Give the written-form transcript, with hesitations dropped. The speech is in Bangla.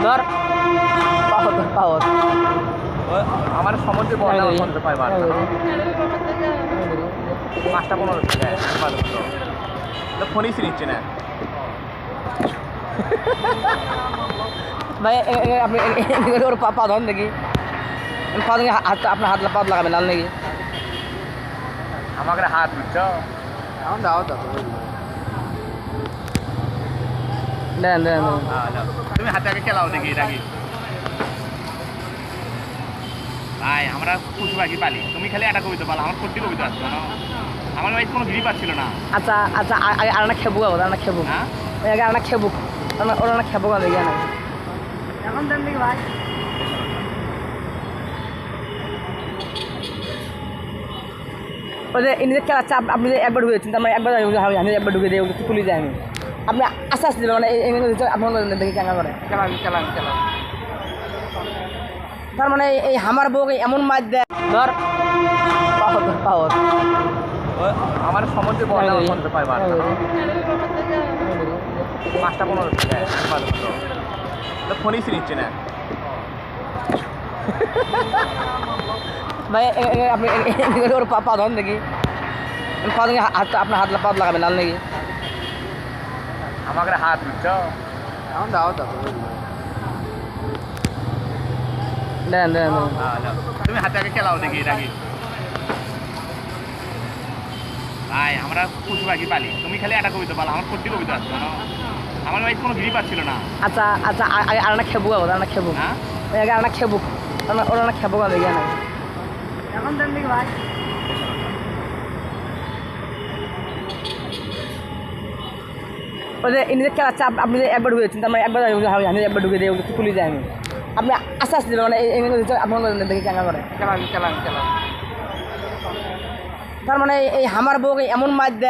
ধর পাওয়ার ধর পাওয়ার আমার সমুদ্রে বল আমার সমুদ্রে পাই বার 5টা 15 থেকে ফোনই নিচ্ছে না ভাই আপনি ওর পা ধরেন দেখি পা দেখি হাত আপনার হাত পা লাগাবেন লাল নাকি আমাকে হাত বুঝছো দেন দেন তুমি হাতে আগে খেলাও দেখি রাখি ভাই আমরা পশু পাখি পালি তুমি খালি একটা কবিতা পালো আমার প্রতি কবিতা আসতো না আমার ভাই কোনো ভিড় পাচ্ছিল না আচ্ছা আচ্ছা আগে আর না খেবো আর না খেবো হ্যাঁ আগে আর না খেবো ওরা না খেবো দেখি না এখন দেন দেখি ভাই ওই যে ইনি যে খেলা চাপ আপনি যে একবার ঢুকেছেন তার মানে একবার আমি একবার ঢুকে দিয়ে তুলে যাই আমি আপনি আস্তে আস্তে দেবেন মানে আপনার দেখি কেনা করে খেলাম তার মানে এই হামার বউ এমন মাছ দেয় ধর পাওয়ার ধর পাওয়ার আমার সমুদ্রে বল আমার সমুদ্রে পাই বার 5টা 15 থেকে ফোনই নিচ্ছে না ভাই আপনি ওর পা ধরেন দেখি পা দেখি হাত আপনার হাত পা লাগাবেন লাল নাকি আমাকে হাত বুঝছো দেন দেন তুমি হাতে আগে খেলাও দেখি রাখি ভাই আমরা পশু পাখি পালি তুমি খালি একটা কবিতা পালো আমার প্রতি কবিতা আসতো না আমার ভাই কোনো ভিড় পাচ্ছিল না আচ্ছা আচ্ছা আগে আর না খেবো আর না খেবো হ্যাঁ আগে আর না খেবো ওরা না খেবো দেখি না এখন দেন দেখি ভাই ওই যে ইনি যে খেলা চাপ আপনি যে একবার ঢুকেছেন তার মানে একবার আমি একবার ঢুকে দিয়ে তুলে যাই আমি আপনি আস্তে আস্তে দেবেন মানে আপনার দেখি কেনা করে খেলাম তার মানে এই হামার বউ এমন মাছ দেয়